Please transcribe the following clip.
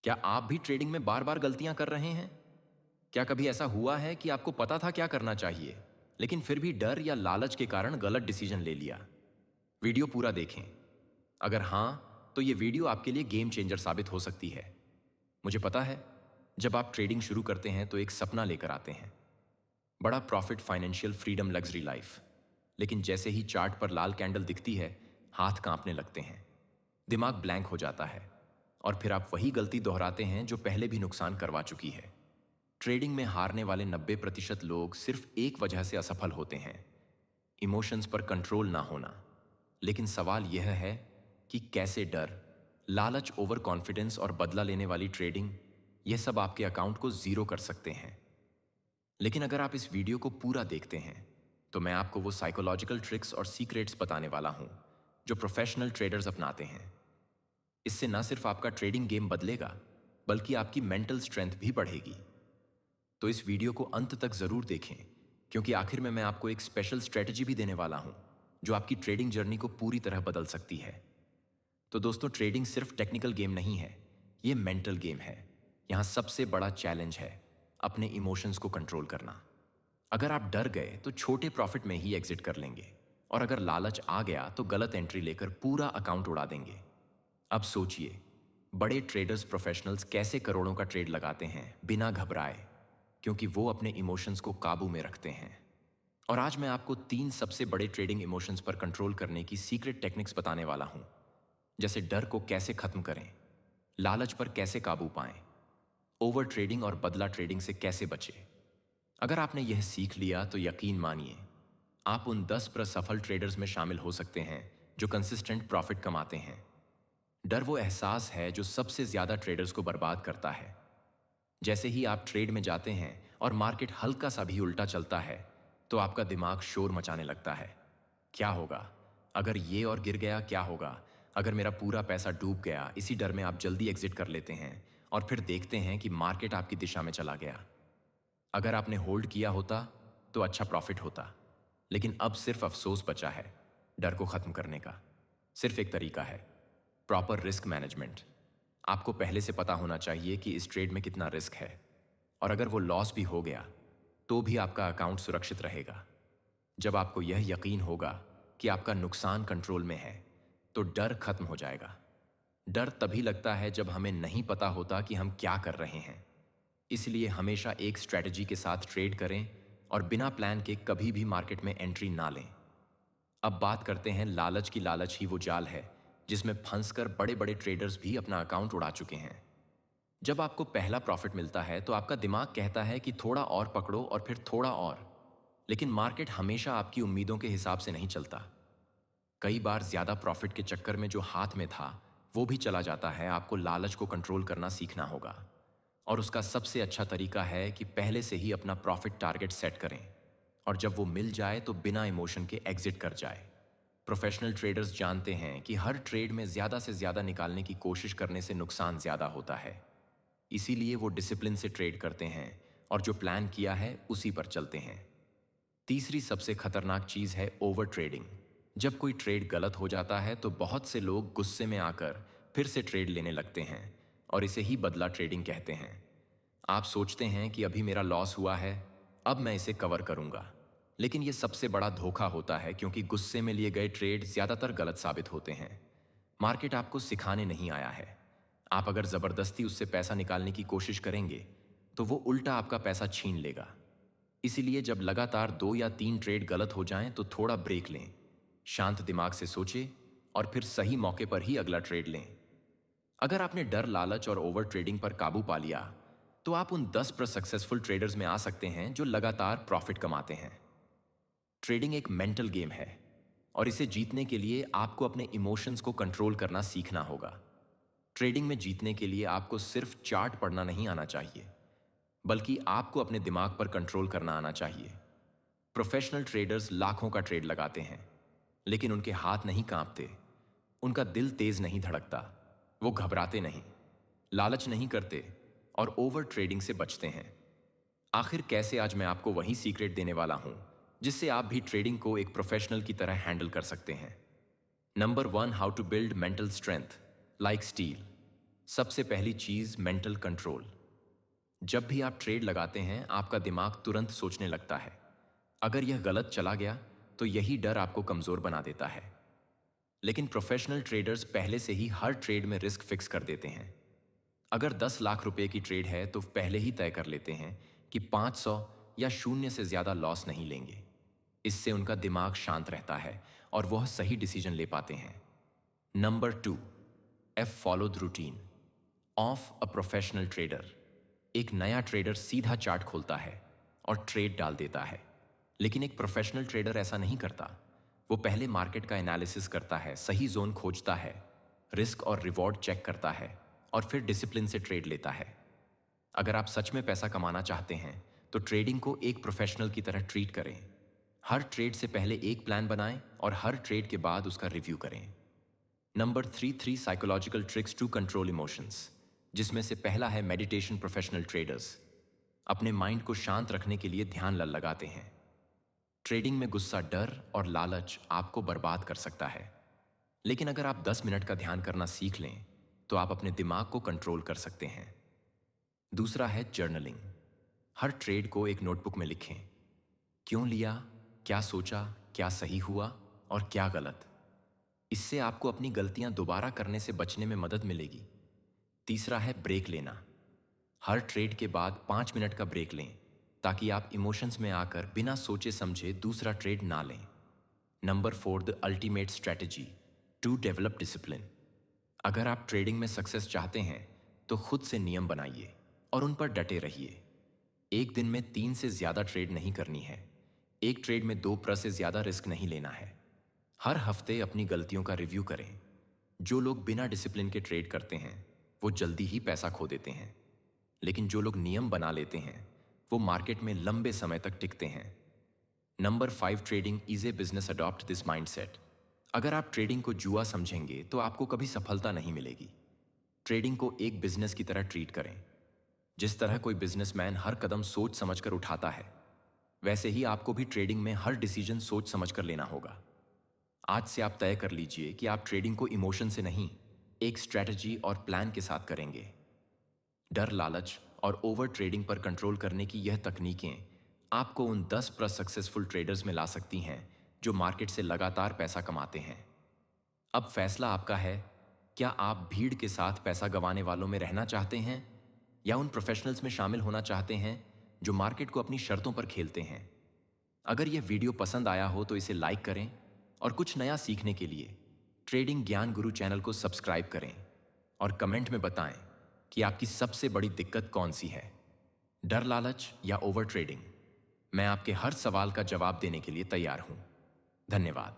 क्या आप भी ट्रेडिंग में बार बार गलतियां कर रहे हैं? क्या कभी ऐसा हुआ है कि आपको पता था क्या करना चाहिए, लेकिन फिर भी डर या लालच के कारण गलत डिसीजन ले लिया? वीडियो पूरा देखें। अगर हां, तो ये वीडियो आपके लिए गेम चेंजर साबित हो सकती है। मुझे पता है, जब आप ट्रेडिंग शुरू करते हैं तो एक सपना लेकर आते हैं, बड़ा profit, financial freedom, luxury life. लेकिन जैसे ही चार्ट पर लाल कैंडल दिखती है, हाथ कांपने लगते हैं, दिमाग ब्लैंक हो जाता है और फिर आप वही गलती दोहराते हैं जो पहले भी नुकसान करवा चुकी है। ट्रेडिंग में हारने वाले 90% लोग सिर्फ एक वजह से असफल होते हैं, इमोशंस पर कंट्रोल ना होना। लेकिन सवाल यह है कि कैसे डर, लालच, ओवर कॉन्फिडेंस और बदला लेने वाली ट्रेडिंग, यह सब आपके अकाउंट को जीरो कर सकते हैं। लेकिन अगर आप इस वीडियो को पूरा देखते हैं तो मैं आपको वो साइकोलॉजिकल ट्रिक्स और सीक्रेट्स बताने वाला हूं जो प्रोफेशनल ट्रेडर्स अपनाते हैं। इससे ना सिर्फ आपका ट्रेडिंग गेम बदलेगा, बल्कि आपकी मेंटल स्ट्रेंथ भी बढ़ेगी। तो इस वीडियो को अंत तक जरूर देखें, क्योंकि आखिर में मैं आपको एक स्पेशल स्ट्रेटजी भी देने वाला हूं जो आपकी ट्रेडिंग जर्नी को पूरी तरह बदल सकती है। तो दोस्तों, ट्रेडिंग सिर्फ टेक्निकल गेम नहीं है, ये मेंटल गेम है। यहां सबसे बड़ा चैलेंज है अपने इमोशंस को कंट्रोल करना। अगर आप डर गए तो छोटे प्रॉफिट में ही एग्जिट कर लेंगे, और अगर लालच आ गया तो गलत एंट्री लेकर पूरा अकाउंट उड़ा देंगे। अब सोचिए, बड़े ट्रेडर्स, प्रोफेशनल्स कैसे करोड़ों का ट्रेड लगाते हैं बिना घबराए, क्योंकि वो अपने इमोशंस को काबू में रखते हैं। और आज मैं आपको 3 सबसे बड़े ट्रेडिंग इमोशंस पर कंट्रोल करने की सीक्रेट टेक्निक्स बताने वाला हूं। जैसे डर को कैसे खत्म करें, लालच पर कैसे काबू पाएं, ओवर ट्रेडिंग और बदला ट्रेडिंग से कैसे बचें। अगर आपने यह सीख लिया तो यकीन मानिए, आप उन 10% सफल ट्रेडर्स में शामिल हो सकते हैं जो कंसिस्टेंट प्रॉफिट कमाते हैं। डर वो एहसास है जो सबसे ज्यादा ट्रेडर्स को बर्बाद करता है। जैसे ही आप ट्रेड में जाते हैं और मार्केट हल्का सा भी उल्टा चलता है, तो आपका दिमाग शोर मचाने लगता है। क्या होगा अगर ये और गिर गया? क्या होगा अगर मेरा पूरा पैसा डूब गया? इसी डर में आप जल्दी एग्जिट कर लेते हैं और फिर देखते हैं कि मार्केट आपकी दिशा में चला गया। अगर आपने होल्ड किया होता तो अच्छा प्रॉफिट होता, लेकिन अब सिर्फ अफसोस बचा है। डर को खत्म करने का सिर्फ एक तरीका है, प्रॉपर रिस्क मैनेजमेंट। आपको पहले से पता होना चाहिए कि इस ट्रेड में कितना रिस्क है, और अगर वो लॉस भी हो गया तो भी आपका अकाउंट सुरक्षित रहेगा। जब आपको यह यकीन होगा कि आपका नुकसान कंट्रोल में है, तो डर खत्म हो जाएगा। डर तभी लगता है जब हमें नहीं पता होता कि हम क्या कर रहे हैं। इसलिए हमेशा एक स्ट्रैटेजी के साथ ट्रेड करें और बिना प्लान के कभी भी मार्केट में एंट्री ना लें। अब बात करते हैं लालच की। लालच ही वो जाल है जिसमें फंसकर बड़े बड़े ट्रेडर्स भी अपना अकाउंट उड़ा चुके हैं। जब आपको पहला प्रॉफिट मिलता है तो आपका दिमाग कहता है कि थोड़ा और पकड़ो और फिर थोड़ा और। लेकिन मार्केट हमेशा आपकी उम्मीदों के हिसाब से नहीं चलता। कई बार ज्यादा प्रॉफिट के चक्कर में जो हाथ में था वो भी चला जाता है। आपको लालच को कंट्रोल करना सीखना होगा, और उसका सबसे अच्छा तरीका है कि पहले से ही अपना प्रॉफिट टारगेट सेट करें, और जब वो मिल जाए तो बिना इमोशन के एग्जिट कर जाए। प्रोफेशनल ट्रेडर्स जानते हैं कि हर ट्रेड में ज्यादा से ज्यादा निकालने की कोशिश करने से नुकसान ज्यादा होता है। इसीलिए वो डिसिप्लिन से ट्रेड करते हैं और जो प्लान किया है उसी पर चलते हैं। तीसरी सबसे खतरनाक चीज है ओवर ट्रेडिंग। जब कोई ट्रेड गलत हो जाता है तो बहुत से लोग गुस्से में आकर फिर से ट्रेड लेने लगते हैं, और इसे ही बदला ट्रेडिंग कहते हैं। आप सोचते हैं कि अभी मेरा लॉस हुआ है, अब मैं इसे कवर करूंगा। लेकिन यह सबसे बड़ा धोखा होता है, क्योंकि गुस्से में लिए गए ट्रेड ज्यादातर गलत साबित होते हैं। मार्केट आपको सिखाने नहीं आया है। आप अगर जबरदस्ती उससे पैसा निकालने की कोशिश करेंगे तो वो उल्टा आपका पैसा छीन लेगा। इसीलिए जब लगातार 2 या 3 ट्रेड गलत हो जाएं तो थोड़ा ब्रेक लें, शांत दिमाग से सोचें और फिर सही मौके पर ही अगला ट्रेड लें। अगर आपने डर, लालच और ओवर ट्रेडिंग पर काबू पा लिया तो आप उन 10% सक्सेसफुल ट्रेडर्स में आ सकते हैं जो लगातार प्रॉफिट कमाते हैं। ट्रेडिंग एक मेंटल गेम है, और इसे जीतने के लिए आपको अपने इमोशंस को कंट्रोल करना सीखना होगा। ट्रेडिंग में जीतने के लिए आपको सिर्फ चार्ट पढ़ना नहीं आना चाहिए, बल्कि आपको अपने दिमाग पर कंट्रोल करना आना चाहिए। प्रोफेशनल ट्रेडर्स लाखों का ट्रेड लगाते हैं, लेकिन उनके हाथ नहीं कांपते, उनका दिल तेज नहीं धड़कता, वो घबराते नहीं, लालच नहीं करते और ओवर ट्रेडिंग से बचते हैं। आखिर कैसे? आज मैं आपको वही सीक्रेट देने वाला हूं जिससे आप भी ट्रेडिंग को एक प्रोफेशनल की तरह हैंडल कर सकते हैं। Number 1, how to build mental strength like steel. सबसे पहली चीज मेंटल कंट्रोल। जब भी आप ट्रेड लगाते हैं आपका दिमाग तुरंत सोचने लगता है। अगर यह गलत चला गया तो यही डर आपको कमजोर बना देता है। लेकिन प्रोफेशनल ट्रेडर्स पहले से ही हर ट्रेड में रिस्क फिक्स कर देते हैं। अगर 10 लाख रुपए की ट्रेड है तो पहले ही तय कर लेते हैं कि 500 या शून्य से ज्यादा लॉस नहीं लेंगे। इससे उनका दिमाग शांत रहता है और वह सही डिसीजन ले पाते हैं। Number 2, F follow the routine of a professional trader. एक नया ट्रेडर सीधा चार्ट खोलता है और ट्रेड डाल देता है, लेकिन एक प्रोफेशनल ट्रेडर ऐसा नहीं करता। वो पहले मार्केट का एनालिसिस करता है, सही जोन खोजता है, रिस्क और रिवॉर्ड चेक करता है और फिर डिसिप्लिन से ट्रेड लेता है। अगर आप सच में पैसा कमाना चाहते हैं तो ट्रेडिंग को एक प्रोफेशनल की तरह ट्रीट करें। हर ट्रेड से पहले एक प्लान बनाएं और हर ट्रेड के बाद उसका रिव्यू करें। Number 3 psychological tricks to control emotions, जिसमें से पहला है मेडिटेशन। प्रोफेशनल ट्रेडर्स अपने माइंड को शांत रखने के लिए ध्यान लगाते हैं। ट्रेडिंग में गुस्सा, डर और लालच आपको बर्बाद कर सकता है, लेकिन अगर आप 10 मिनट का ध्यान करना सीख लें तो आप अपने दिमाग को कंट्रोल कर सकते हैं। दूसरा है जर्नलिंग। हर ट्रेड को एक नोटबुक में लिखें। क्यों लिया, क्या सोचा, क्या सही हुआ और क्या गलत। इससे आपको अपनी गलतियां दोबारा करने से बचने में मदद मिलेगी। तीसरा है ब्रेक लेना। हर ट्रेड के बाद 5 मिनट का ब्रेक लें ताकि आप इमोशंस में आकर बिना सोचे समझे दूसरा ट्रेड ना लें। Number 4, the ultimate strategy to develop discipline. अगर आप ट्रेडिंग में सक्सेस चाहते हैं तो खुद से नियम बनाइए और उन पर डटे रहिए। एक दिन में 3 से ज्यादा ट्रेड नहीं करनी है। एक ट्रेड में 2 से ज्यादा रिस्क नहीं लेना है। हर हफ्ते अपनी गलतियों का रिव्यू करें। जो लोग बिना डिसिप्लिन के ट्रेड करते हैं वो जल्दी ही पैसा खो देते हैं, लेकिन जो लोग नियम बना लेते हैं वो मार्केट में लंबे समय तक टिकते हैं। Number 5, trading is a business. Adopt this mindset. अगर आप ट्रेडिंग को जुआ समझेंगे तो आपको कभी सफलता नहीं मिलेगी। ट्रेडिंग को एक बिजनेस की तरह ट्रीट करें। जिस तरह कोई बिजनेसमैन हर कदम सोच समझकर उठाता है, वैसे ही आपको भी ट्रेडिंग में हर डिसीजन सोच समझकर लेना होगा। आज से आप तय कर लीजिए कि आप ट्रेडिंग को इमोशन से नहीं, एक स्ट्रैटेजी और प्लान के साथ करेंगे। डर, लालच और ओवर ट्रेडिंग पर कंट्रोल करने की यह तकनीकें आपको उन 10 सक्सेसफुल ट्रेडर्स में ला सकती हैं जो मार्केट से लगातार पैसा कमाते हैं। अब फैसला आपका है, क्या आप भीड़ के साथ पैसा गंवाने वालों में रहना चाहते हैं या उन प्रोफेशनल्स में शामिल होना चाहते हैं जो मार्केट को अपनी शर्तों पर खेलते हैं। अगर यह वीडियो पसंद आया हो तो इसे लाइक करें और कुछ नया सीखने के लिए ट्रेडिंग ज्ञान गुरु चैनल को सब्सक्राइब करें और कमेंट में बताएं कि आपकी सबसे बड़ी दिक्कत कौन सी है, डर, लालच या ओवर ट्रेडिंग। मैं आपके हर सवाल का जवाब देने के लिए तैयार हूं। धन्यवाद।